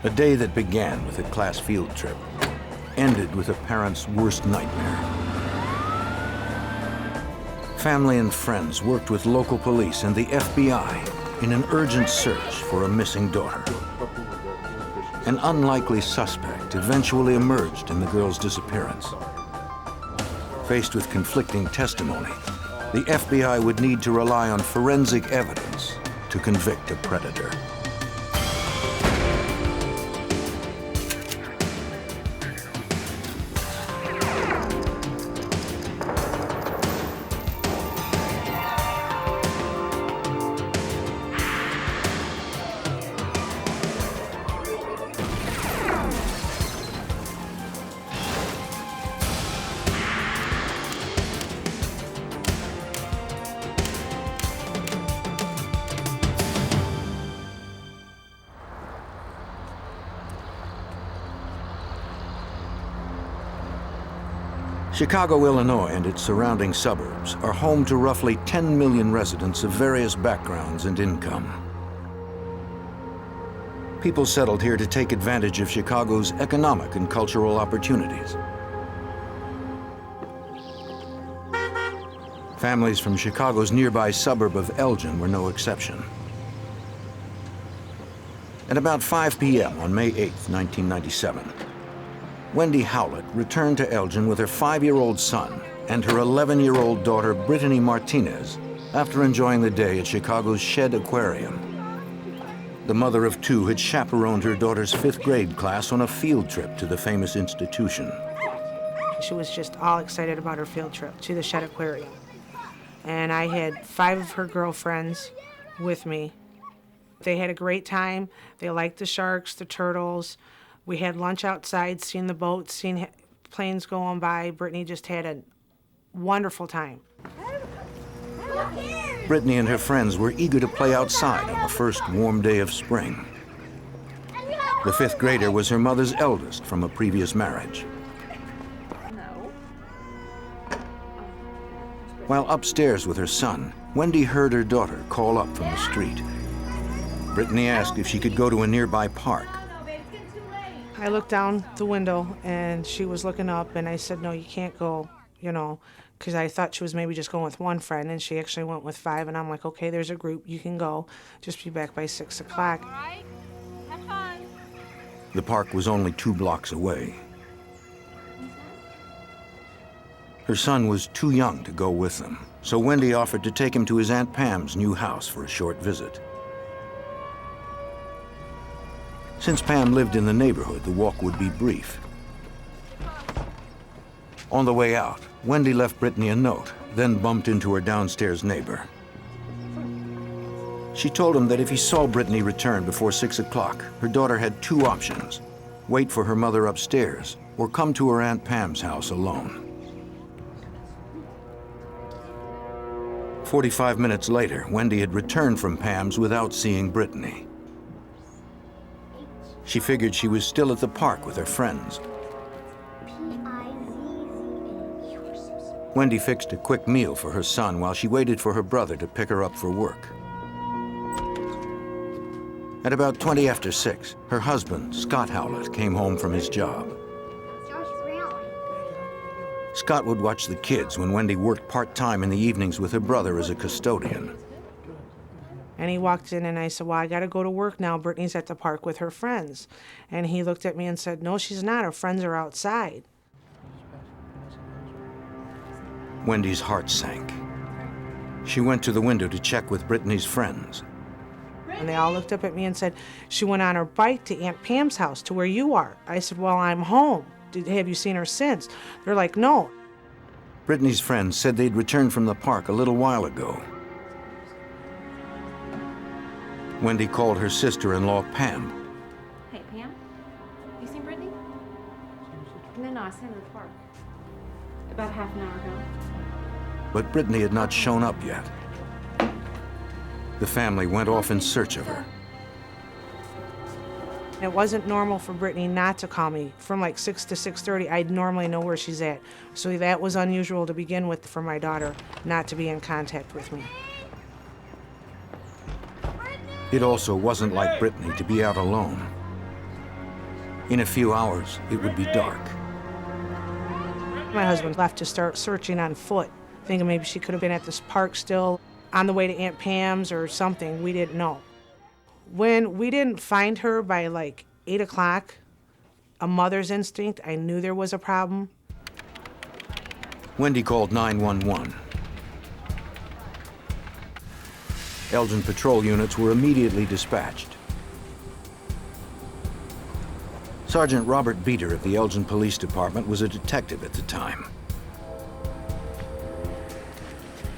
A day that began with a class field trip ended with a parent's worst nightmare. Family and friends worked with local police and the FBI in an urgent search for a missing daughter. An unlikely suspect eventually emerged in the girl's disappearance. Faced with conflicting testimony, the FBI would need to rely on forensic evidence to convict a predator. Chicago, Illinois, and its surrounding suburbs are home to roughly 10 million residents of various backgrounds and income. People settled here to take advantage of Chicago's economic and cultural opportunities. Families from Chicago's nearby suburb of Elgin were no exception. At about 5 p.m. on May 8, 1997, Wendy Howlett returned to Elgin with her 5-year-old son and her 11-year-old daughter, Brittany Martinez, after enjoying the day at Chicago's Shed Aquarium. The mother of two had chaperoned her daughter's 5th grade class on a field trip to the famous institution. She was just all excited about her field trip to the Shed Aquarium. And I had 5 of her girlfriends with me. They had a great time. They liked the sharks, the turtles. We had lunch outside, seeing the boats, seeing planes going by. Brittany just had a wonderful time. Brittany and her friends were eager to play outside on the first warm day of spring. The 5th grader was her mother's eldest from a previous marriage. While upstairs with her son, Wendy heard her daughter call up from the street. Brittany asked if she could go to a nearby park. I looked down the window and she was looking up, and I said, no, you can't go, because I thought she was maybe just going with one friend, and she actually went with 5, and I'm like, okay, there's a group, you can go. Just be back by 6 o'clock. All right, have fun. The park was only 2 blocks away. Her son was too young to go with them, so Wendy offered to take him to his Aunt Pam's new house for a short visit. Since Pam lived in the neighborhood, the walk would be brief. On the way out, Wendy left Brittany a note, then bumped into her downstairs neighbor. She told him that if he saw Brittany return before 6 o'clock, her daughter had 2 options: wait for her mother upstairs or come to her Aunt Pam's house alone. 45 minutes later, Wendy had returned from Pam's without seeing Brittany. She figured she was still at the park with her friends. Wendy fixed a quick meal for her son while she waited for her brother to pick her up for work. At about 20 after 6, her husband, Scott Howlett, came home from his job. Scott would watch the kids when Wendy worked part-time in the evenings with her brother as a custodian. And he walked in and I said, well, I gotta go to work now. Brittany's at the park with her friends. And he looked at me and said, no, she's not. Her friends are outside. Wendy's heart sank. She went to the window to check with Brittany's friends. And they all looked up at me and said, she went on her bike to Aunt Pam's house, to where you are. I said, well, I'm home. Have you seen her since? They're like, no. Brittany's friends said they'd returned from the park a little while ago. Wendy called her sister-in-law, Pam. Hey, Pam, you seen Brittany? No, I seen her at the park. About half an hour ago. But Brittany had not shown up yet. The family went off in search of her. It wasn't normal for Brittany not to call me. From like 6 to 6:30, I'd normally know where she's at. So that was unusual to begin with for my daughter not to be in contact with me. It also wasn't like Brittany to be out alone. In a few hours, it would be dark. My husband left to start searching on foot, thinking maybe she could have been at this park still, on the way to Aunt Pam's or something. We didn't know. When we didn't find her by like 8 o'clock, a mother's instinct, I knew there was a problem. Wendy called 911. Elgin patrol units were immediately dispatched. Sergeant Robert Beater of the Elgin Police Department was a detective at the time.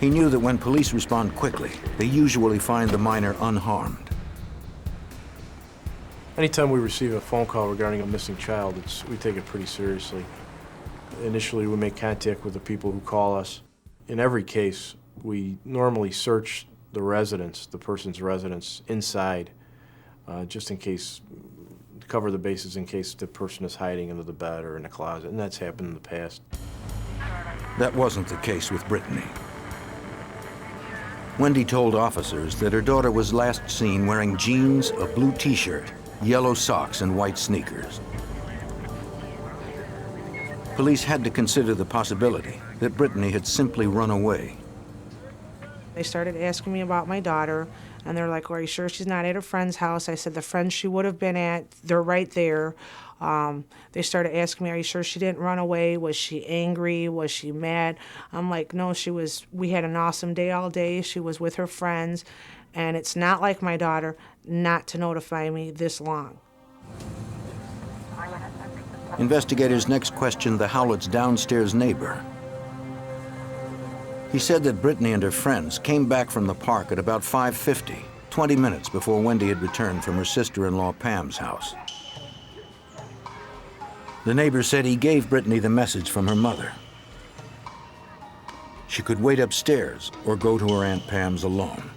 He knew that when police respond quickly, they usually find the minor unharmed. Anytime we receive a phone call regarding a missing child, we take it pretty seriously. Initially, we make contact with the people who call us. In every case, we normally search the residence, the person's residence, inside, just in case, to cover the bases in case the person is hiding under the bed or in the closet, and that's happened in the past. That wasn't the case with Brittany. Wendy told officers that her daughter was last seen wearing jeans, a blue t-shirt, yellow socks, and white sneakers. Police had to consider the possibility that Brittany had simply run away. They started asking me about my daughter, and they're like, well, are you sure she's not at her friend's house? I said, the friends she would have been at, they're right there. They started asking me, are you sure she didn't run away? Was she angry? Was she mad? I'm like, no, we had an awesome day all day. She was with her friends, and it's not like my daughter not to notify me this long. Investigators next questioned the Howlett's downstairs neighbor. He said that Brittany and her friends came back from the park at about 5:50, 20 minutes before Wendy had returned from her sister-in-law Pam's house. The neighbor said he gave Brittany the message from her mother. She could wait upstairs or go to her Aunt Pam's alone.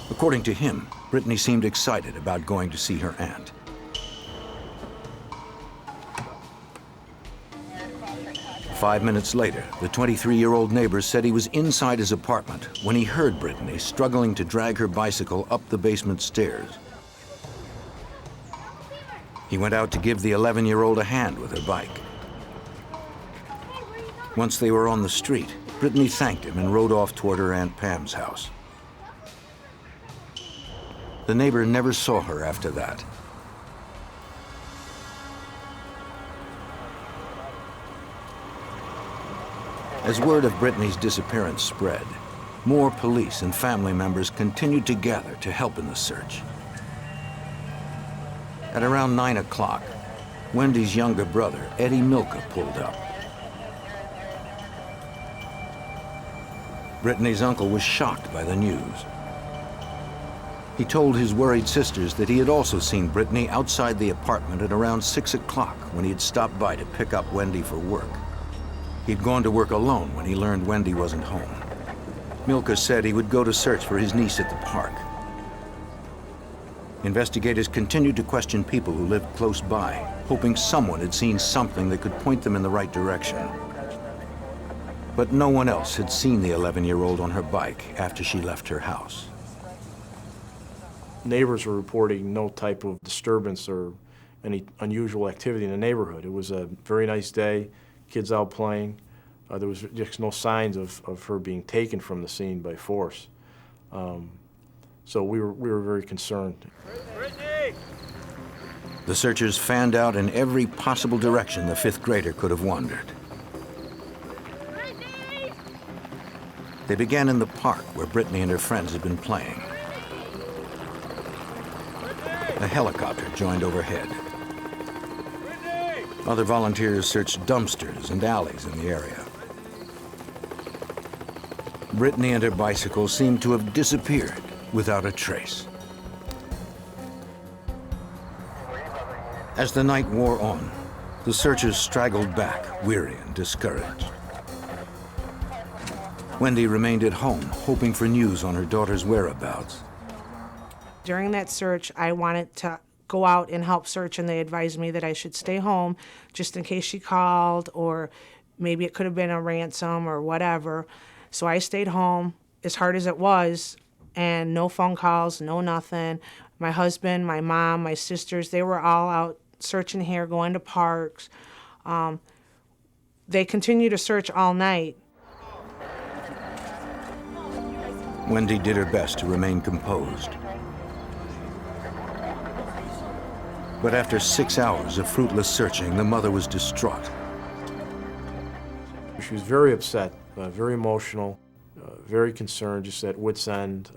According to him, Brittany seemed excited about going to see her aunt. Five minutes later, the 23-year-old neighbor said he was inside his apartment when he heard Brittany struggling to drag her bicycle up the basement stairs. He went out to give the 11-year-old a hand with her bike. Once they were on the street, Brittany thanked him and rode off toward her Aunt Pam's house. The neighbor never saw her after that. As word of Brittany's disappearance spread, more police and family members continued to gather to help in the search. At around 9 o'clock, Wendy's younger brother, Eddie Milka, pulled up. Brittany's uncle was shocked by the news. He told his worried sisters that he had also seen Brittany outside the apartment at around 6 o'clock when he had stopped by to pick up Wendy for work. He'd gone to work alone when he learned Wendy wasn't home. Milka said he would go to search for his niece at the park. Investigators continued to question people who lived close by, hoping someone had seen something that could point them in the right direction. But no one else had seen the 11-year-old on her bike after she left her house. Neighbors were reporting no type of disturbance or any unusual activity in the neighborhood. It was a very nice day, kids out playing. There was just no signs of her being taken from the scene by force. So we were very concerned. The searchers fanned out in every possible direction the fifth grader could have wandered. They began in the park where Brittany and her friends had been playing. A helicopter joined overhead. Other volunteers searched dumpsters and alleys in the area. Brittany and her bicycle seemed to have disappeared without a trace. As the night wore on, the searchers straggled back, weary and discouraged. Wendy remained at home, hoping for news on her daughter's whereabouts. During that search, I wanted to go out and help search, and they advised me that I should stay home just in case she called, or maybe it could have been a ransom or whatever. So I stayed home, as hard as it was, and no phone calls, no nothing. My husband, my mom, my sisters, they were all out searching here, going to parks. They continued to search all night. Wendy did her best to remain composed. But after 6 hours of fruitless searching, the mother was distraught. She was very upset, very emotional, very concerned, just at wit's end,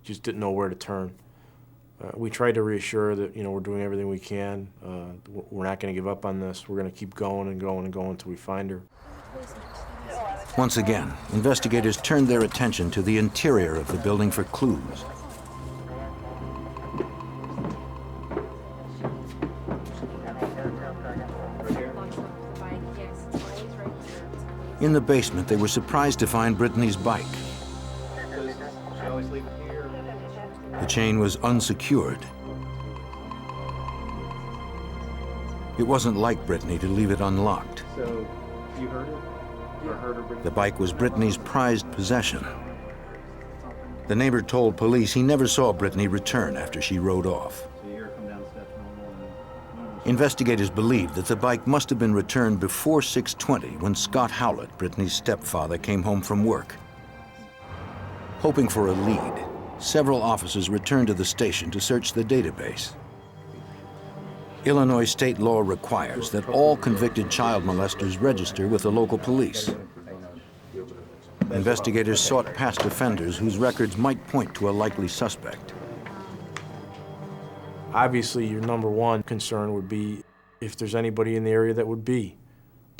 just didn't know where to turn. We tried to reassure her that, we're doing everything we can. We're not going to give up on this. We're going to keep going and going and going until we find her. Once again, investigators turned their attention to the interior of the building for clues. In the basement, they were surprised to find Brittany's bike. The chain was unsecured. It wasn't like Brittany to leave it unlocked. So, you heard it? Or heard her bring The bike was Brittany's prized possession. The neighbor told police he never saw Brittany return after she rode off. So you hear her come down the steps normal. Investigators believe that the bike must have been returned before 6:20 when Scott Howlett, Brittany's stepfather, came home from work. Hoping for a lead, several officers returned to the station to search the database. Illinois state law requires that all convicted child molesters register with the local police. Investigators sought past offenders whose records might point to a likely suspect. Obviously, your number one concern would be if there's anybody in the area that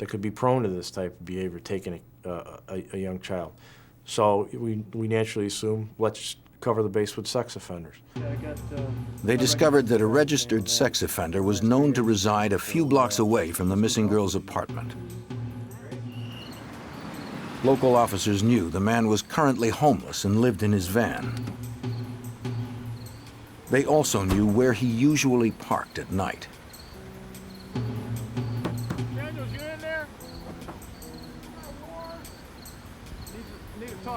could be prone to this type of behavior, taking a young child. So we naturally assume, let's cover the base with sex offenders. They discovered that a registered sex offender was known to reside a few blocks away from the missing girl's apartment. Local officers knew the man was currently homeless and lived in his van. They also knew where he usually parked at night.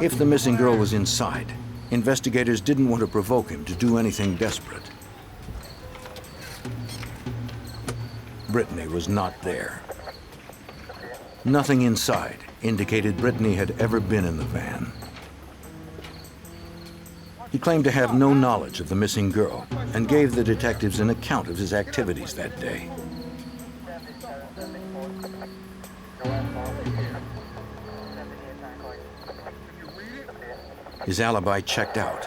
If the missing girl was inside, investigators didn't want to provoke him to do anything desperate. Brittany was not there. Nothing inside indicated Brittany had ever been in the van. He claimed to have no knowledge of the missing girl and gave the detectives an account of his activities that day. His alibi checked out.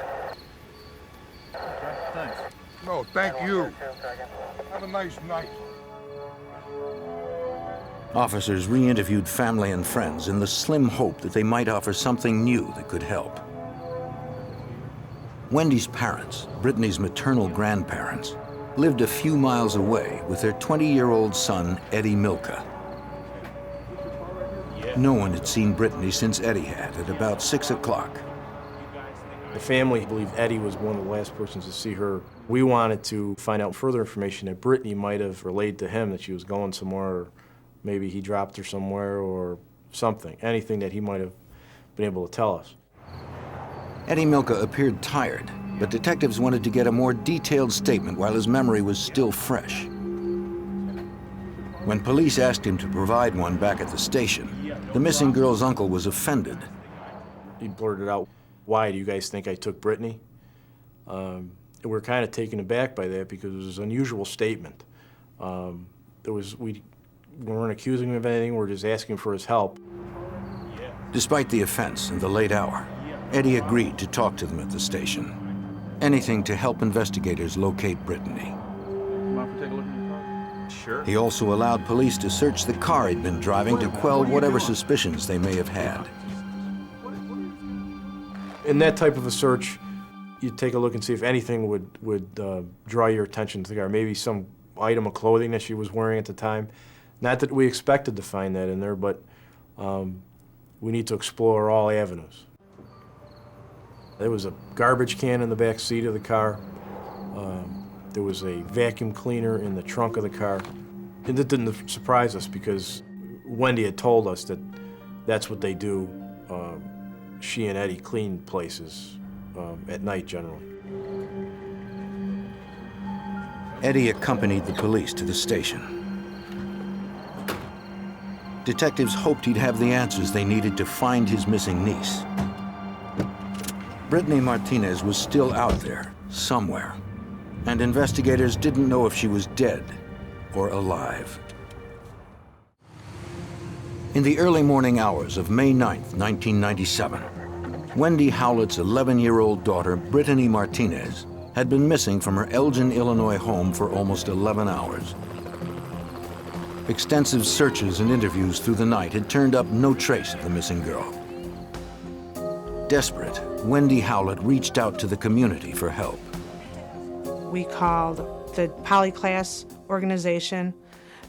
Thanks. No, thank you. Have a nice night. Officers re-interviewed family and friends in the slim hope that they might offer something new that could help. Wendy's parents, Brittany's maternal grandparents, lived a few miles away with their 20-year-old son, Eddie Milka. No one had seen Brittany since Eddie had at about 6 o'clock. The family believed Eddie was one of the last persons to see her. We wanted to find out further information that Brittany might have relayed to him, that she was going somewhere, or maybe he dropped her somewhere or something, anything that he might have been able to tell us. Eddie Milka appeared tired, but detectives wanted to get a more detailed statement while his memory was still fresh. When police asked him to provide one back at the station, the missing girl's uncle was offended. He blurted out, "Why do you guys think I took Brittany?" And we were kind of taken aback by that because it was an unusual statement. We weren't accusing him of anything, we were just asking for his help. Despite the offense and the late hour, Eddie agreed to talk to them at the station. Anything to help investigators locate Brittany. Mind if we take a look at your car? Sure. He also allowed police to search the car he'd been driving to quell whatever suspicions they may have had. In that type of a search, you take a look and see if anything would draw your attention to the car. Maybe some item of clothing that she was wearing at the time. Not that we expected to find that in there, but we need to explore all avenues. There was a garbage can in the back seat of the car. There was a vacuum cleaner in the trunk of the car. And that didn't surprise us because Wendy had told us that that's what they do. She and Eddie clean places at night generally. Eddie accompanied the police to the station. Detectives hoped he'd have the answers they needed to find his missing niece. Brittany Martinez was still out there, somewhere, and investigators didn't know if she was dead or alive. In the early morning hours of May 9th, 1997, Wendy Howlett's 11-year-old daughter, Brittany Martinez, had been missing from her Elgin, Illinois home for almost 11 hours. Extensive searches and interviews through the night had turned up no trace of the missing girl. Desperate, Wendy Howlett reached out to the community for help. We called the Polyclass organization.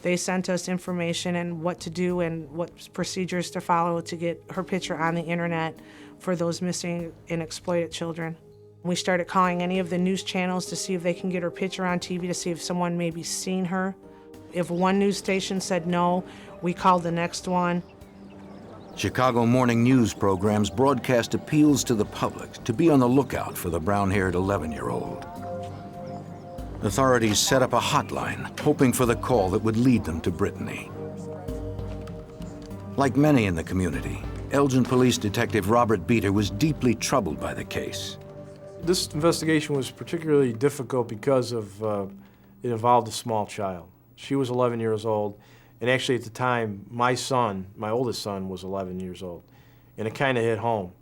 They sent us information and what to do and what procedures to follow to get her picture on the internet for those missing and exploited children. We started calling any of the news channels to see if they can get her picture on TV, to see if someone maybe seen her. If one news station said no, we called the next one. Chicago morning news programs broadcast appeals to the public to be on the lookout for the brown-haired 11-year-old. Authorities set up a hotline, hoping for the call that would lead them to Brittany. Like many in the community, Elgin Police Detective Robert Beater was deeply troubled by the case. This investigation was particularly difficult because of it involved a small child. She was 11 years old, and actually at the time, my oldest son, was 11 years old, and it kind of hit home.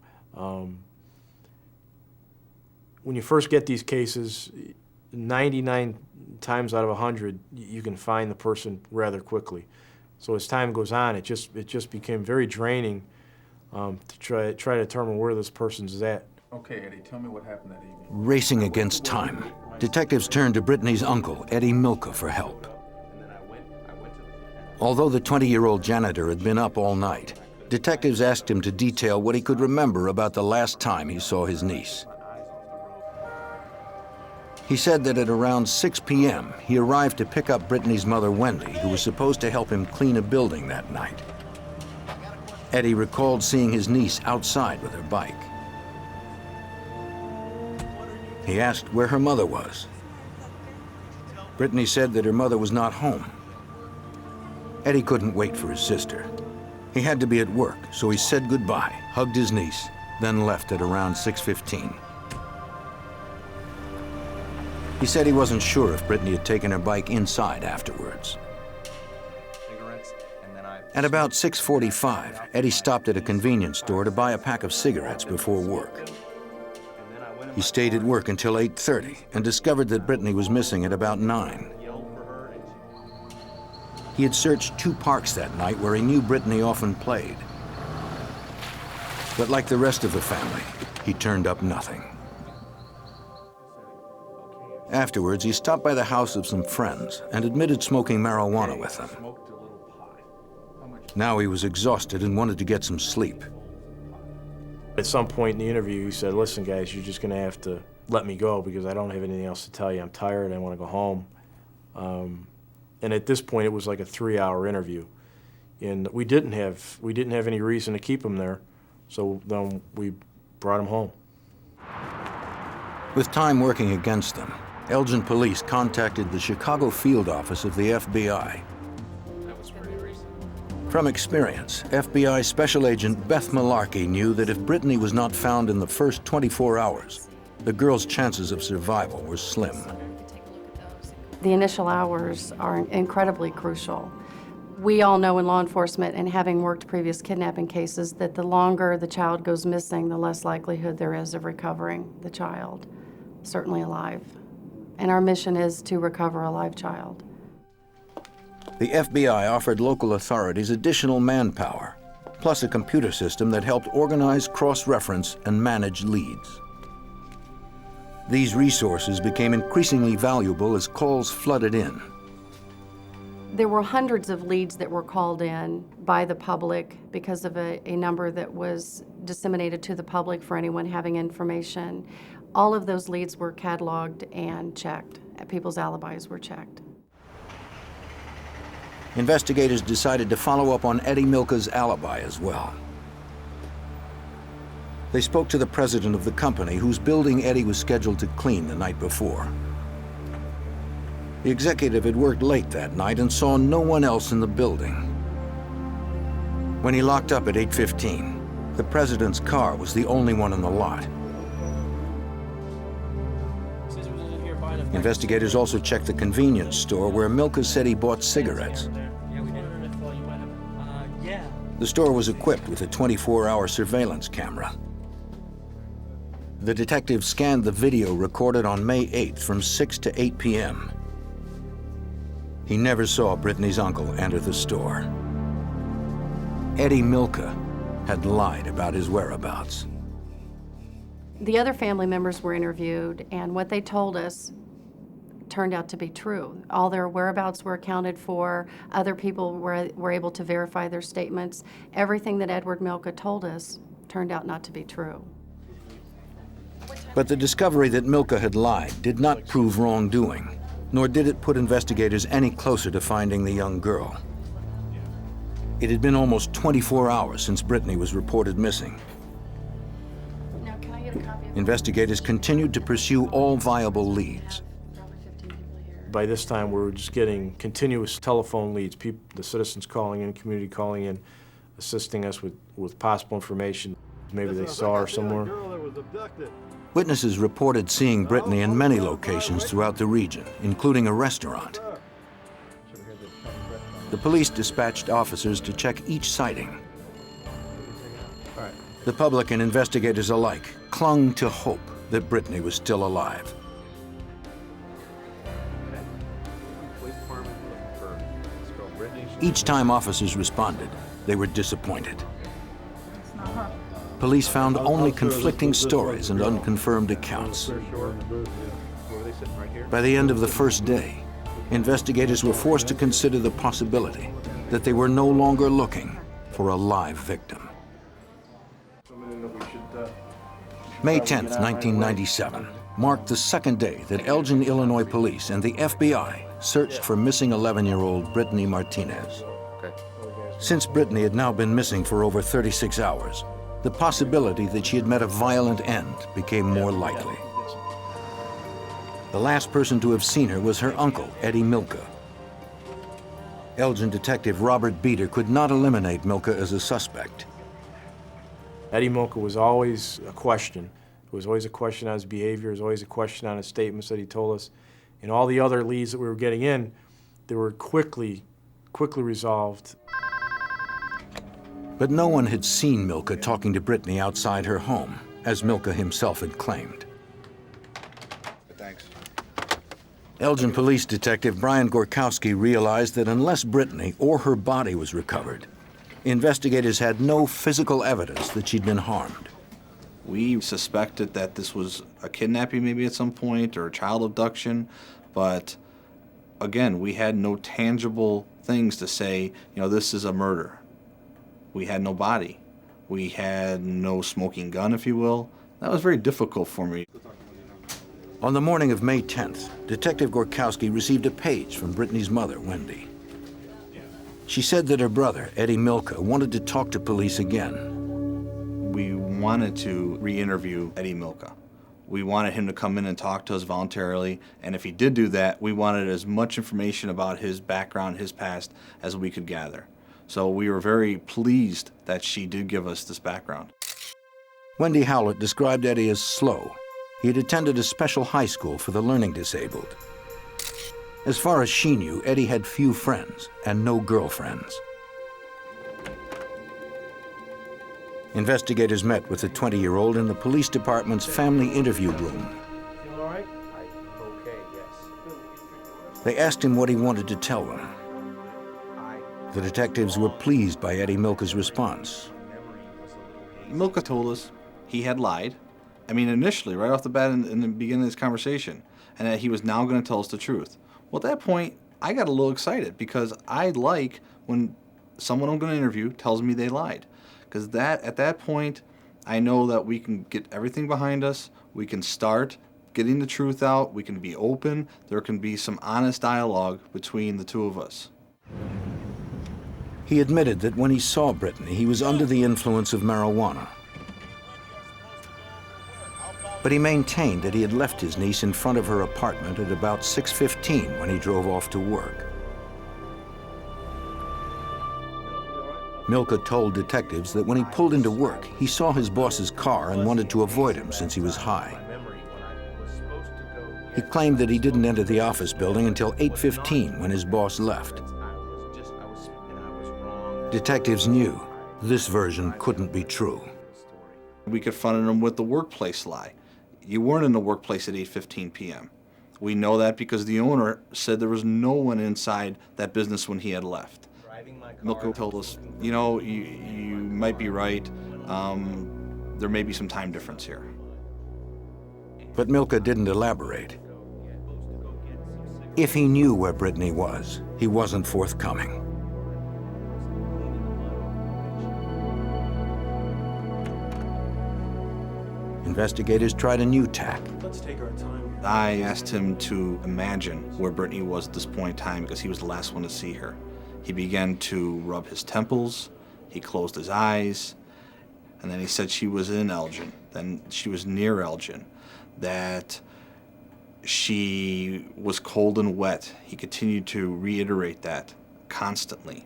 When you first get these cases, 99 times out of 100, you can find the person rather quickly. So as time goes on, it just became very draining to try to determine where this person's at. Okay, Eddie, tell me what happened that evening. Racing against time, detectives turned to Brittany's uncle, Eddie Milka, for help. Although the 20-year-old janitor had been up all night, detectives asked him to detail what he could remember about the last time he saw his niece. He said that at around 6 p.m., he arrived to pick up Brittany's mother, Wendy, who was supposed to help him clean a building that night. Eddie recalled seeing his niece outside with her bike. He asked where her mother was. Brittany said that her mother was not home. Eddie couldn't wait for his sister. He had to be at work, so he said goodbye, hugged his niece, then left at around 6:15. He said he wasn't sure if Brittany had taken her bike inside afterwards. At about 6:45, Eddie stopped at a convenience store to buy a pack of cigarettes before work. He stayed at work until 8:30 and discovered that Brittany was missing at about 9. He had searched 2 parks that night where he knew Brittany often played. But like the rest of the family, he turned up nothing. Afterwards, he stopped by the house of some friends and admitted smoking marijuana with them. Now he was exhausted and wanted to get some sleep. At some point in the interview, he said, "Listen, guys, you're just going to have to let me go because I don't have anything else to tell you. I'm tired. I want to go home." And at this point, it was like a 3-hour interview, and we didn't have any reason to keep him there, so then we brought him home. With time working against them, Elgin police contacted the Chicago field office of the FBI. From experience, FBI Special Agent Beth Malarkey knew that if Brittany was not found in the first 24 hours, the girl's chances of survival were slim. The initial hours are incredibly crucial. We all know in law enforcement, and having worked previous kidnapping cases, that the longer the child goes missing, the less likelihood there is of recovering the child, certainly alive. And our mission is to recover a live child. The FBI offered local authorities additional manpower, plus a computer system that helped organize, cross-reference, and manage leads. These resources became increasingly valuable as calls flooded in. There were hundreds of leads that were called in by the public because of a number that was disseminated to the public for anyone having information. All of those leads were cataloged and checked. People's alibis were checked. Investigators decided to follow up on Eddie Milka's alibi as well. They spoke to the president of the company whose building Eddie was scheduled to clean the night before. The executive had worked late that night and saw no one else in the building. When he locked up at 8:15, the president's car was the only one in the lot. Investigators also checked the convenience store where Milka said he bought cigarettes. The store was equipped with a 24-hour surveillance camera. The detective scanned the video recorded on May 8th from 6 to 8 p.m. He never saw Brittany's uncle enter the store. Eddie Milka had lied about his whereabouts. The other family members were interviewed, and what they told us turned out to be true. All their whereabouts were accounted for. Other people were able to verify their statements. Everything that Edward Milka told us turned out not to be true. But the discovery that Milka had lied did not prove wrongdoing, nor did it put investigators any closer to finding the young girl. It had been almost 24 hours since Brittany was reported missing. Now, can I get a copy of Investigators continued to pursue all viable leads. By this time, we were just getting continuous telephone leads, the citizens calling in, community calling in, assisting us with possible information. Maybe they saw her somewhere. Witnesses reported seeing Brittany in many locations throughout the region, including a restaurant. The police dispatched officers to check each sighting. The public and investigators alike clung to hope that Brittany was still alive. Each time officers responded, they were disappointed. Police found only conflicting stories and unconfirmed accounts. By the end of the first day, investigators were forced to consider the possibility that they were no longer looking for a live victim. May 10th, 1997, marked the second day that Elgin, Illinois police and the FBI searched for missing 11-year-old Brittany Martinez. Since Brittany had now been missing for over 36 hours, the possibility that she had met a violent end became more likely. The last person to have seen her was her uncle, Eddie Milka. Elgin detective Robert Beater could not eliminate Milka as a suspect. Eddie Milka was always a question. It was always a question on his behavior. It was always a question on his statements that he told us. And all the other leads that we were getting in, they were quickly resolved. But no one had seen Milka talking to Brittany outside her home, as Milka himself had claimed. Thanks. Elgin police detective Brian Gorkowski realized that unless Brittany or her body was recovered, investigators had no physical evidence that she'd been harmed. We suspected that this was a kidnapping maybe at some point or a child abduction, but again, we had no tangible things to say, this is a murder. We had no body. We had no smoking gun, if you will. That was very difficult for me. On the morning of May 10th, Detective Gorkowski received a page from Brittany's mother, Wendy. She said that her brother, Eddie Milka, wanted to talk to police again. We wanted to re-interview Eddie Milka. We wanted him to come in and talk to us voluntarily, and if he did do that, we wanted as much information about his background, his past, as we could gather. So we were very pleased that she did give us this background. Wendy Howlett described Eddie as slow. He had attended a special high school for the learning disabled. As far as she knew, Eddie had few friends and no girlfriends. Investigators met with the 20-year-old in the police department's family interview room. Feel all right? Okay, yes. They asked him what he wanted to tell them. The detectives were pleased by Eddie Milka's response. Milka told us he had lied. Initially, right off the bat in the beginning of this conversation, and that he was now going to tell us the truth. Well, at that point, I got a little excited because I like when someone I'm going to interview tells me they lied. Because at that point, I know that we can get everything behind us, we can start getting the truth out, we can be open, there can be some honest dialogue between the two of us. He admitted that when he saw Brittany, he was under the influence of marijuana. But he maintained that he had left his niece in front of her apartment at about 6:15 when he drove off to work. Milka told detectives that when he pulled into work, he saw his boss's car and wanted to avoid him since he was high. He claimed that he didn't enter the office building until 8:15 when his boss left. Detectives knew this version couldn't be true. We confronted him with the workplace lie. You weren't in the workplace at 8:15 p.m. We know that because the owner said there was no one inside that business when he had left. Milka told us, you know, you might be right. There may be some time difference here. But Milka didn't elaborate. If he knew where Brittany was, he wasn't forthcoming. Investigators tried a new tack. Let's take our time. I asked him to imagine where Brittany was at this point in time because he was the last one to see her. He began to rub his temples, he closed his eyes, and then he said she was in Elgin, then she was near Elgin, that she was cold and wet. He continued to reiterate that constantly.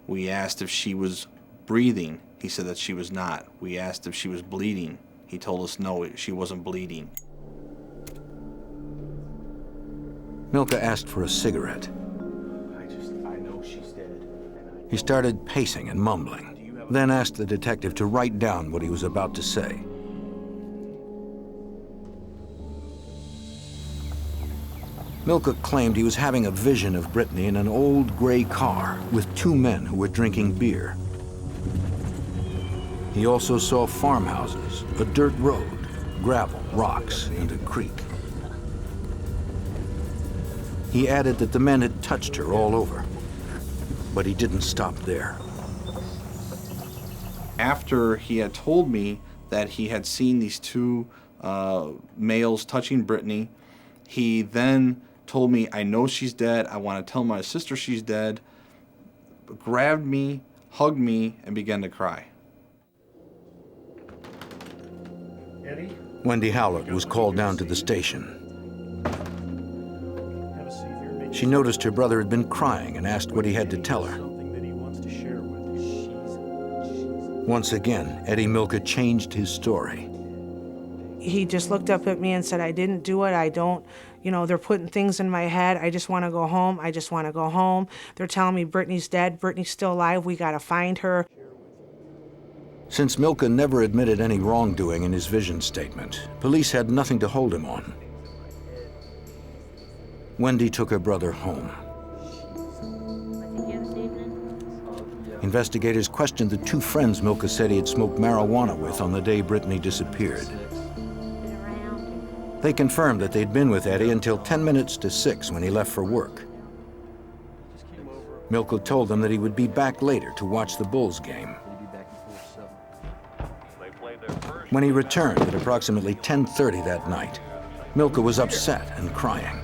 We asked if she was breathing. He said that she was not. We asked if she was bleeding. He told us no, she wasn't bleeding. Milka asked for a cigarette. I know she's dead. He started pacing and mumbling, then asked the detective to write down what he was about to say. Milka claimed he was having a vision of Brittany in an old gray car with two men who were drinking beer. He also saw farmhouses, a dirt road, gravel, rocks, and a creek. He added that the men had touched her all over, but he didn't stop there. After he had told me that he had seen these two males touching Brittany, he then told me, I know she's dead, I want to tell my sister she's dead, grabbed me, hugged me, and began to cry. Eddie, Wendy Howlett was called down to the station. have a seat here. Maybe She noticed her brother had been crying and asked what he had to tell her. something that he wants to share with you. Once again, Eddie Milka changed his story. He just looked up at me and said, I didn't do it. I don't, you know, they're putting things in my head. I just want to go home. I just want to go home. They're telling me Brittany's dead. Brittany's still alive. We got to find her. Since Milka never admitted any wrongdoing in his vision statement, police had nothing to hold him on. Wendy took her brother home. Investigators questioned the two friends Milka said he had smoked marijuana with on the day Brittany disappeared. They confirmed that they'd been with Eddie until 10 minutes to 6 when he left for work. Milka told them that he would be back later to watch the Bulls game. When he returned at approximately 10:30 that night, Milka was upset and crying.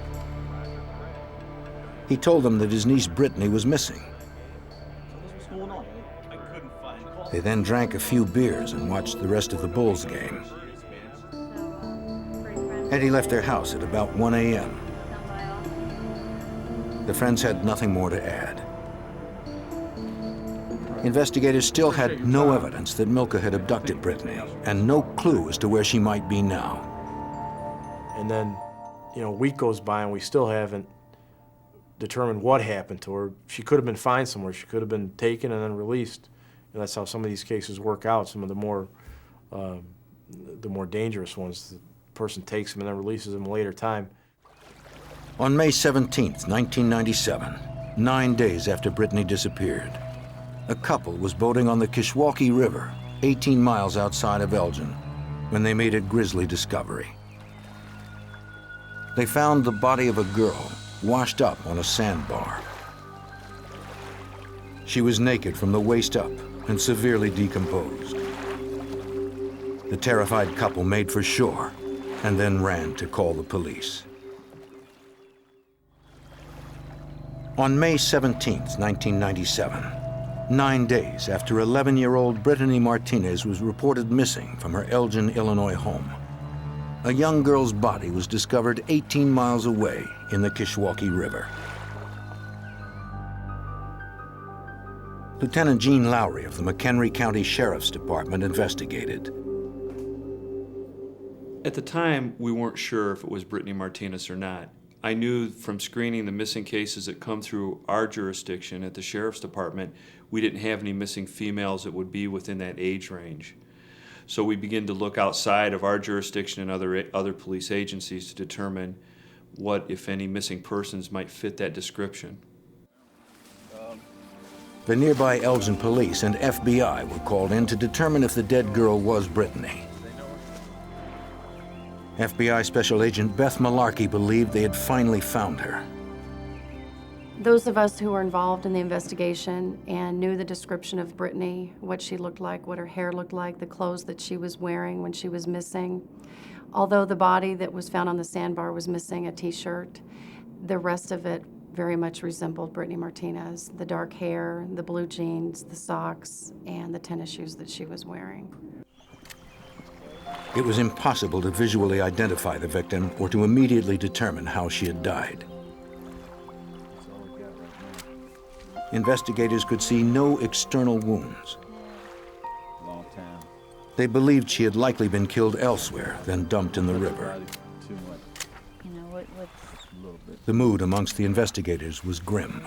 He told them that his niece Brittany was missing. They then drank a few beers and watched the rest of the Bulls game. Eddie left their house at about 1 a.m. The friends had nothing more to add. Investigators still had no evidence that Milka had abducted Brittany, and no clue as to where she might be now. And then, you know, a week goes by and we still haven't determined what happened to her. She could have been found somewhere. She could have been taken and then released. And that's how some of these cases work out. Some of the more dangerous ones, the person takes them and then releases them a later time. On May 17th, 1997, 9 days after Brittany disappeared, a couple was boating on the Kishwaukee River, 18 miles outside of Elgin, when they made a grisly discovery. They found the body of a girl washed up on a sandbar. She was naked from the waist up and severely decomposed. The terrified couple made for shore and then ran to call the police. On May 17th, 1997, 9 days after 11-year-old Brittany Martinez was reported missing from her Elgin, Illinois home, a young girl's body was discovered 18 miles away in the Kishwaukee River. Lieutenant Gene Lowry of the McHenry County Sheriff's Department investigated. At the time, we weren't sure if it was Brittany Martinez or not. I knew from screening the missing cases that come through our jurisdiction at the Sheriff's Department, we didn't have any missing females that would be within that age range. So we began to look outside of our jurisdiction and other police agencies to determine what, if any, missing persons might fit that description. The nearby Elgin police and FBI were called in to determine if the dead girl was Brittany. FBI Special Agent Beth Malarkey believed they had finally found her. Those of us who were involved in the investigation and knew the description of Brittany, what she looked like, what her hair looked like, the clothes that she was wearing when she was missing. Although the body that was found on the sandbar was missing a t-shirt, the rest of it very much resembled Brittany Martinez. The dark hair, the blue jeans, the socks, and the tennis shoes that she was wearing. It was impossible to visually identify the victim or to immediately determine how she had died. Investigators could see no external wounds. They believed she had likely been killed elsewhere than dumped in the river. The mood amongst the investigators was grim.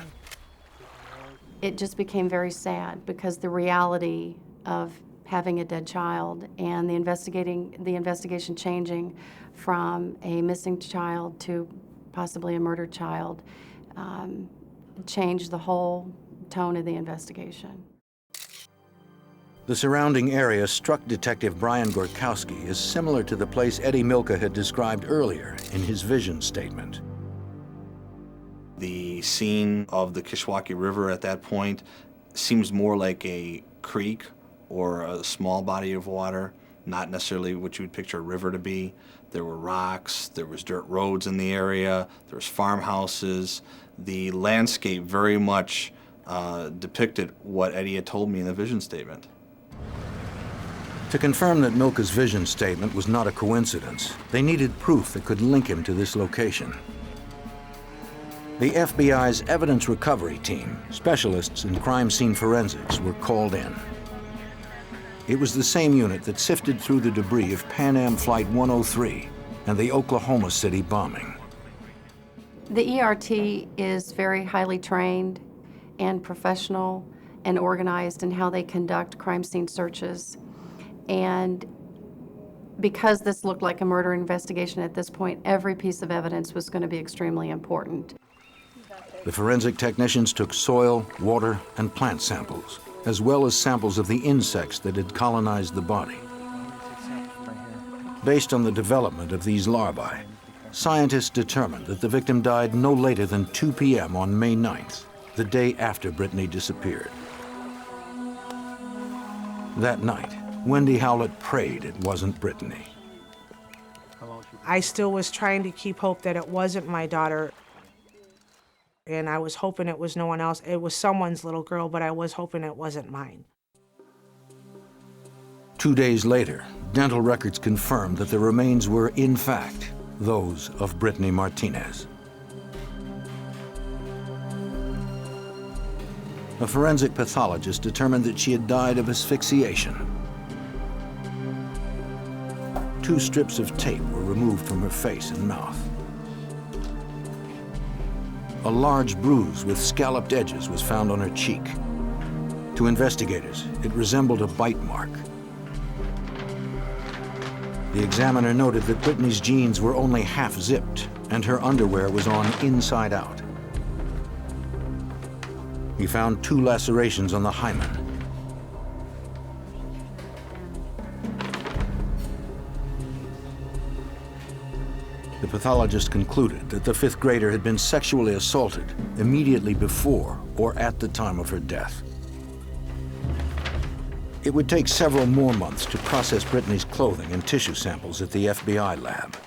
It just became very sad because the reality of having a dead child and the investigation changing from a missing child to possibly a murdered child changed the whole tone of the investigation. The surrounding area struck Detective Brian Gorkowski as similar to the place Eddie Milka had described earlier in his vision statement. The scene of the Kishwaukee River at that point seems more like a creek or a small body of water, not necessarily what you would picture a river to be. There were rocks, there was dirt roads in the area, there was farmhouses. The landscape very much depicted what Eddie had told me in the vision statement. To confirm that Milka's vision statement was not a coincidence, they needed proof that could link him to this location. The FBI's evidence recovery team, specialists in crime scene forensics, were called in. It was the same unit that sifted through the debris of Pan Am Flight 103 and the Oklahoma City bombing. The ERT is very highly trained and professional and organized in how they conduct crime scene searches. And because this looked like a murder investigation at this point, every piece of evidence was going to be extremely important. The forensic technicians took soil, water, and plant samples, as well as samples of the insects that had colonized the body. Based on the development of these larvae, scientists determined that the victim died no later than 2 p.m. on May 9th, the day after Brittany disappeared. That night, Wendy Howlett prayed it wasn't Brittany. I still was trying to keep hope that it wasn't my daughter. And I was hoping it was no one else. It was someone's little girl, but I was hoping it wasn't mine. 2 days later, dental records confirmed that the remains were, in fact, those of Brittany Martinez. A forensic pathologist determined that she had died of asphyxiation. 2 strips of tape were removed from her face and mouth. A large bruise with scalloped edges was found on her cheek. To investigators, it resembled a bite mark. The examiner noted that Brittany's jeans were only half zipped and her underwear was on inside out. He found 2 lacerations on the hymen. The pathologist concluded that the 5th grader had been sexually assaulted immediately before or at the time of her death. It would take several more months to process Brittany's clothing and tissue samples at the FBI lab.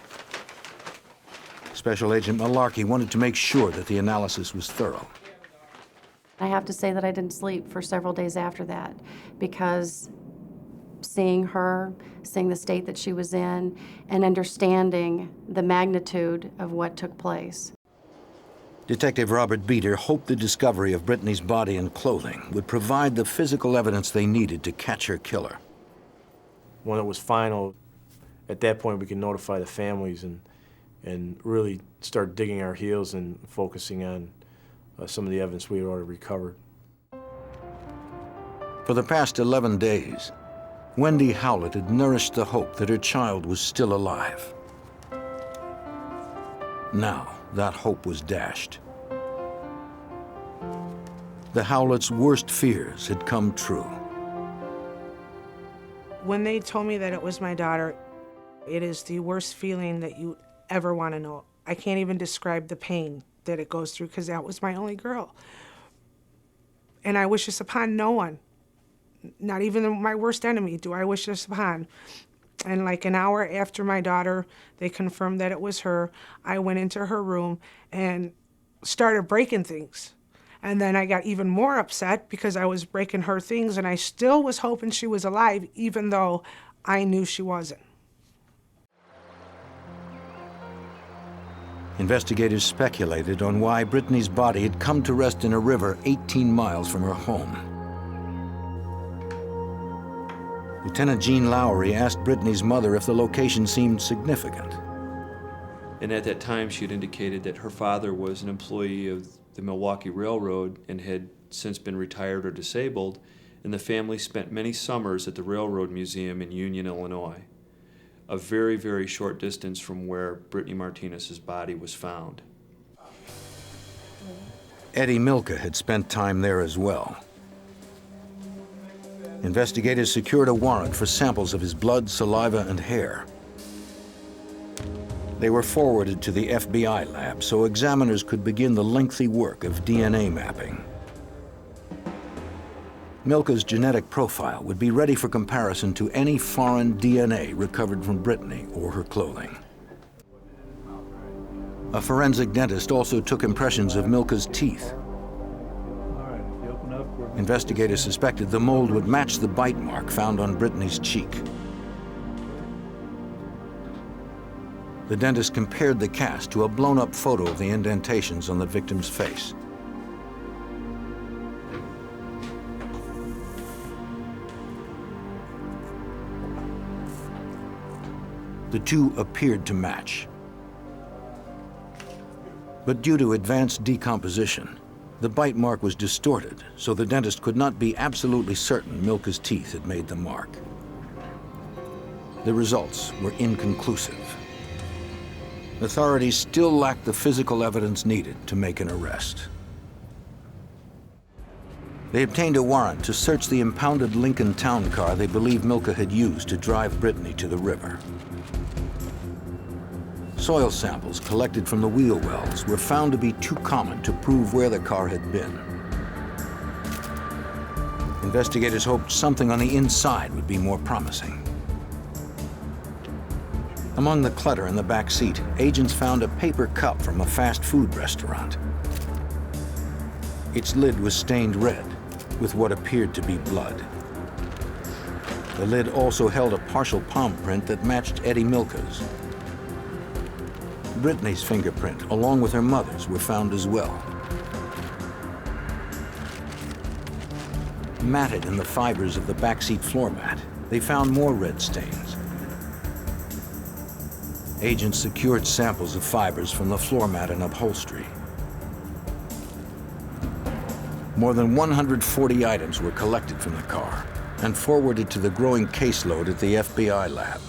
Special Agent Malarkey wanted to make sure that the analysis was thorough. I have to say that I didn't sleep for several days after that because seeing her, seeing the state that she was in, and understanding the magnitude of what took place. Detective Robert Beater hoped the discovery of Brittany's body and clothing would provide the physical evidence they needed to catch her killer. When it was final, at that point we could notify the families and really start digging our heels and focusing on some of the evidence we had already recovered. For the past 11 days, Wendy Howlett had nourished the hope that her child was still alive. Now, that hope was dashed. The Howletts' worst fears had come true. When they told me that it was my daughter, it is the worst feeling that you ever want to know. I can't even describe the pain that it goes through because that was my only girl. And I wish this upon no one. Not even my worst enemy do I wish this upon. And like an hour after my daughter, they confirmed that it was her, I went into her room and started breaking things. And then I got even more upset because I was breaking her things and I still was hoping she was alive, even though I knew she wasn't. Investigators speculated on why Brittany's body had come to rest in a river 18 miles from her home. Lieutenant Jean Lowry asked Brittany's mother if the location seemed significant. And at that time, she had indicated that her father was an employee of the Milwaukee Railroad and had since been retired or disabled, and the family spent many summers at the Railroad Museum in Union, Illinois, a very, very short distance from where Brittany Martinez's body was found. Eddie Milka had spent time there as well. Investigators secured a warrant for samples of his blood, saliva, and hair. They were forwarded to the FBI lab so examiners could begin the lengthy work of DNA mapping. Milka's genetic profile would be ready for comparison to any foreign DNA recovered from Brittany or her clothing. A forensic dentist also took impressions of Milka's teeth. Investigators suspected the mold would match the bite mark found on Brittany's cheek. The dentist compared the cast to a blown-up photo of the indentations on the victim's face. The two appeared to match. But due to advanced decomposition, the bite mark was distorted, so the dentist could not be absolutely certain Milka's teeth had made the mark. The results were inconclusive. Authorities still lacked the physical evidence needed to make an arrest. They obtained a warrant to search the impounded Lincoln town car they believed Milka had used to drive Brittany to the river. Soil samples collected from the wheel wells were found to be too common to prove where the car had been. Investigators hoped something on the inside would be more promising. Among the clutter in the back seat, agents found a paper cup from a fast food restaurant. Its lid was stained red with what appeared to be blood. The lid also held a partial palm print that matched Eddie Milka's. Brittany's fingerprint, along with her mother's, were found as well. Matted in the fibers of the backseat floor mat, they found more red stains. Agents secured samples of fibers from the floor mat and upholstery. More than 140 items were collected from the car and forwarded to the growing caseload at the FBI lab.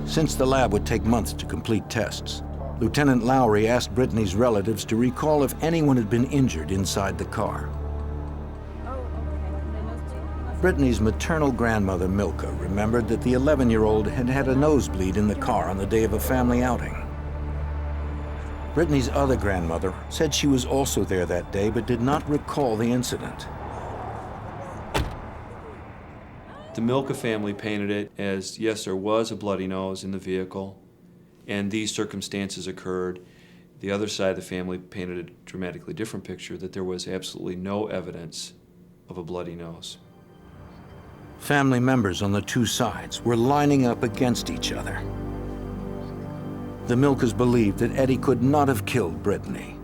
Since the lab would take months to complete tests, Lieutenant Lowry asked Brittany's relatives to recall if anyone had been injured inside the car. Brittany's maternal grandmother, Milka, remembered that the 11-year-old had had a nosebleed in the car on the day of a family outing. Brittany's other grandmother said she was also there that day but did not recall the incident. The Milka family painted it as, yes, there was a bloody nose in the vehicle, and these circumstances occurred. The other side of the family painted a dramatically different picture, that there was absolutely no evidence of a bloody nose. Family members on the two sides were lining up against each other. The Milkas believed that Eddie could not have killed Brittany.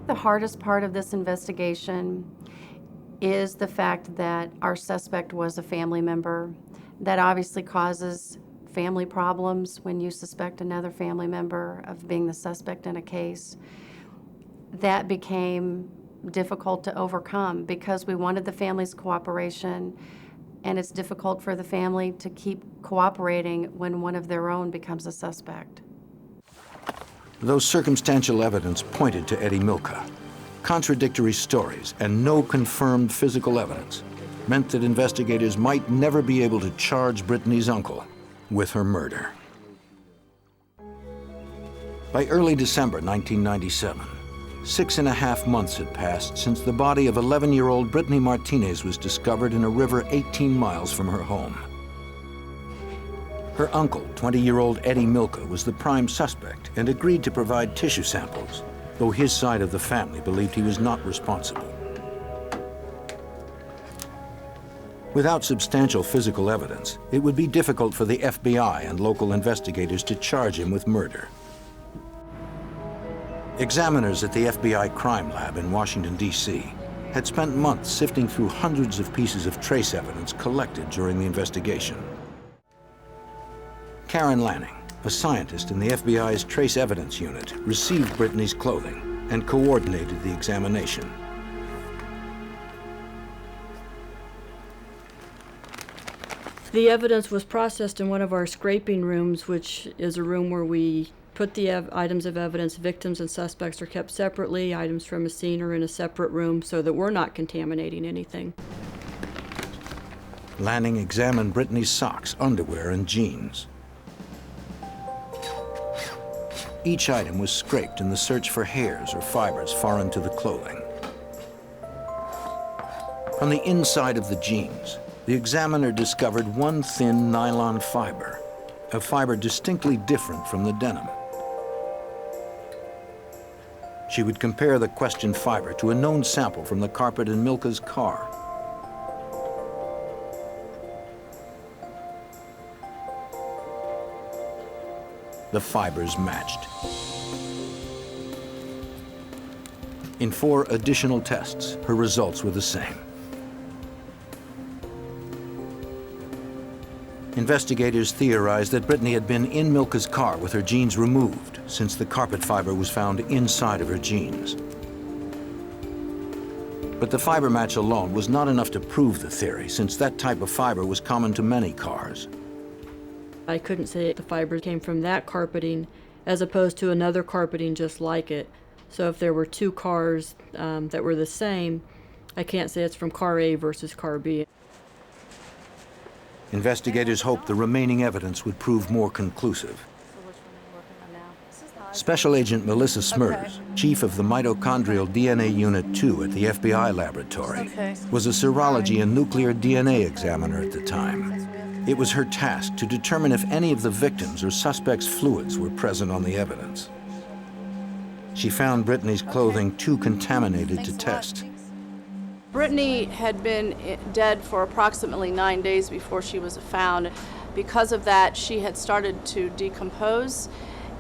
The hardest part of this investigation is the fact that our suspect was a family member. That obviously causes family problems when you suspect another family member of being the suspect in a case. That became difficult to overcome because we wanted the family's cooperation, and it's difficult for the family to keep cooperating when one of their own becomes a suspect. Though circumstantial evidence pointed to Eddie Milka, contradictory stories and no confirmed physical evidence meant that investigators might never be able to charge Brittany's uncle with her murder. By early December 1997, 6.5 months had passed since the body of 11-year-old Brittany Martinez was discovered in a river 18 miles from her home. Her uncle, 20-year-old Eddie Milka, was the prime suspect and agreed to provide tissue samples, though his side of the family believed he was not responsible. Without substantial physical evidence, it would be difficult for the FBI and local investigators to charge him with murder. Examiners at the FBI crime lab in Washington, D.C., had spent months sifting through hundreds of pieces of trace evidence collected during the investigation. Karen Lanning, a scientist in the FBI's Trace Evidence Unit, received Brittany's clothing and coordinated the examination. The evidence was processed in one of our scraping rooms, which is a room where we put the items of evidence. Victims and suspects are kept separately. Items from a scene are in a separate room so that we're not contaminating anything. Lanning examined Brittany's socks, underwear, and jeans. Each item was scraped in the search for hairs or fibers foreign to the clothing. On the inside of the jeans, the examiner discovered one thin nylon fiber, a fiber distinctly different from the denim. She would compare the questioned fiber to a known sample from the carpet in Milka's car. The fibers matched. In 4 additional tests, her results were the same. Investigators theorized that Brittany had been in Milka's car with her jeans removed, since the carpet fiber was found inside of her jeans. But the fiber match alone was not enough to prove the theory, since that type of fiber was common to many cars. I couldn't say the fiber came from that carpeting as opposed to another carpeting just like it. So if there were 2 cars that were the same, I can't say it's from car A versus car B. Investigators hoped the remaining evidence would prove more conclusive. Special Agent Melissa Smers, chief of the Mitochondrial DNA Unit 2 at the FBI laboratory, was a serology and nuclear DNA examiner at the time. It was her task to determine if any of the victims' or suspects' fluids were present on the evidence. She found Brittany's clothing too contaminated to test. Brittany had been dead for approximately 9 days before she was found. Because of that, she had started to decompose,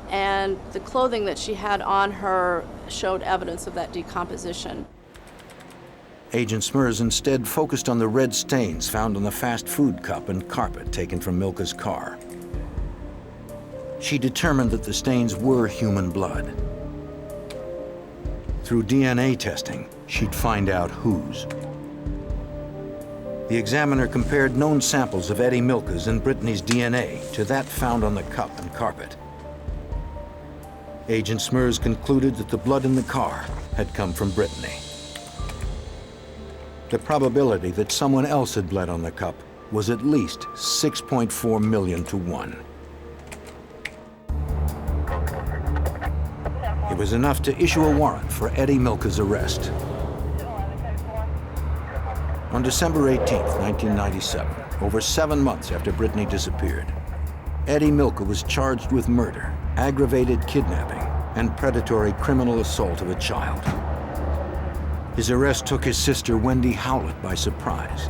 and the clothing that she had on her showed evidence of that decomposition. Agent Smers instead focused on the red stains found on the fast food cup and carpet taken from Milka's car. She determined that the stains were human blood. Through DNA testing, she'd find out whose. The examiner compared known samples of Eddie Milka's and Brittany's DNA to that found on the cup and carpet. Agent Smers concluded that the blood in the car had come from Brittany. The probability that someone else had bled on the cup was at least 6.4 million to 1. It was enough to issue a warrant for Eddie Milka's arrest. On December 18, 1997, over 7 months after Brittany disappeared, Eddie Milka was charged with murder, aggravated kidnapping, and predatory criminal assault of a child. His arrest took his sister Wendy Howlett by surprise.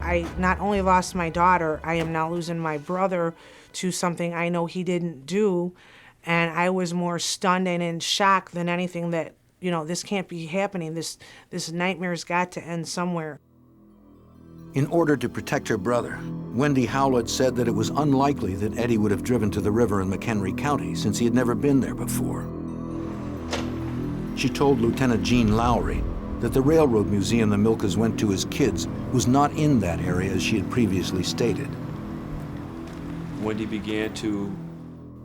I not only lost my daughter, I am now losing my brother to something I know he didn't do. And I was more stunned and in shock than anything that, you know, this can't be happening. This nightmare's got to end somewhere. In order to protect her brother, Wendy Howlett said that it was unlikely that Eddie would have driven to the river in McHenry County since he had never been there before. She told Lieutenant Gene Lowry that the railroad museum the Milkas went to as kids was not in that area as she had previously stated. Wendy began to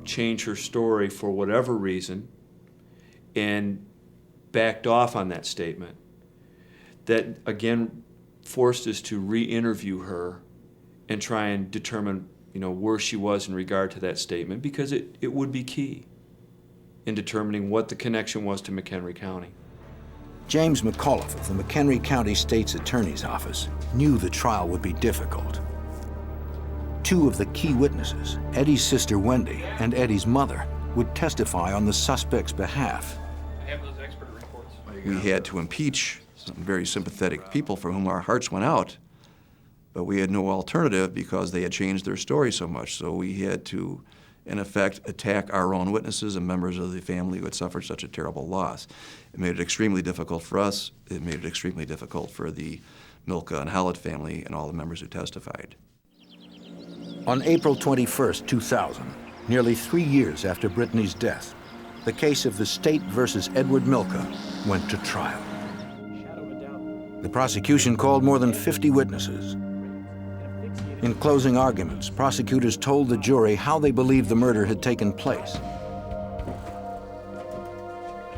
change her story for whatever reason and backed off on that statement. That again forced us to re-interview her and try and determine, you know, where she was in regard to that statement, because it would be key in determining what the connection was to McHenry County. James McAuliffe of the McHenry County State's Attorney's Office knew the trial would be difficult. Two of the key witnesses, Eddie's sister Wendy and Eddie's mother, would testify on the suspect's behalf. I have those expert reports. We had to impeach some very sympathetic people for whom our hearts went out, but we had no alternative because they had changed their story so much. So we had to, in effect, attack our own witnesses and members of the family who had suffered such a terrible loss. It made it extremely difficult for us. It made it extremely difficult for the Milka and Howlett family and all the members who testified. On April 21st, 2000, nearly 3 years after Brittany's death, the case of the state versus Edward Milka went to trial. The prosecution called more than 50 witnesses. In closing arguments, prosecutors told the jury how they believed the murder had taken place.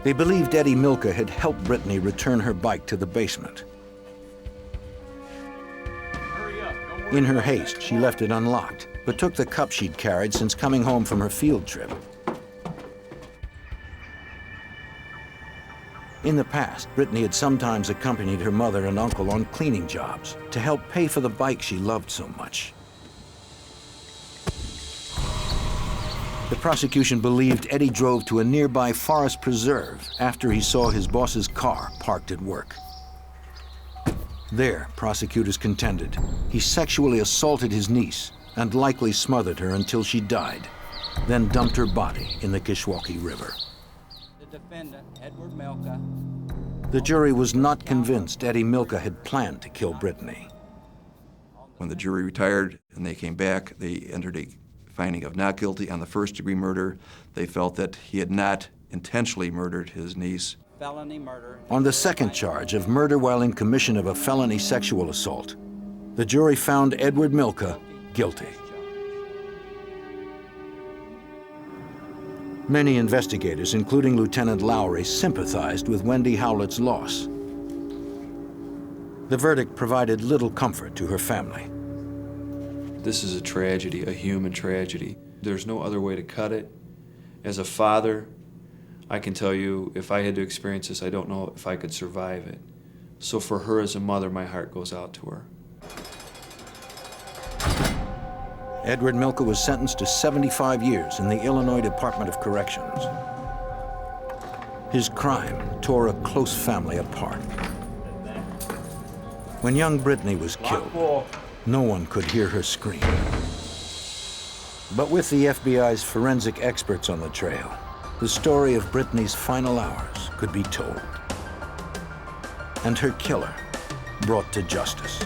They believed Eddie Milka had helped Brittany return her bike to the basement. In her haste, she left it unlocked, but took the cup she'd carried since coming home from her field trip. In the past, Brittany had sometimes accompanied her mother and uncle on cleaning jobs to help pay for the bike she loved so much. The prosecution believed Eddie drove to a nearby forest preserve after he saw his boss's car parked at work. There, prosecutors contended, he sexually assaulted his niece and likely smothered her until she died, then dumped her body in the Kishwaukee River. The defendant, Edward Milka. The jury was not convinced Eddie Milka had planned to kill Brittany. When the jury retired and they came back, they entered a finding of not guilty on the first-degree murder. They felt that he had not intentionally murdered his niece. Felony murder. On the second charge of murder while in commission of a felony sexual assault, the jury found Edward Milka guilty. Many investigators, including Lieutenant Lowry, sympathized with Wendy Howlett's loss. The verdict provided little comfort to her family. This is a tragedy, a human tragedy. There's no other way to cut it. As a father, I can tell you, if I had to experience this, I don't know if I could survive it. So for her as a mother, my heart goes out to her. Edward Milka was sentenced to 75 years in the Illinois Department of Corrections. His crime tore a close family apart. When young Brittany was killed, no one could hear her scream. But with the FBI's forensic experts on the trail, the story of Brittany's final hours could be told, and her killer brought to justice.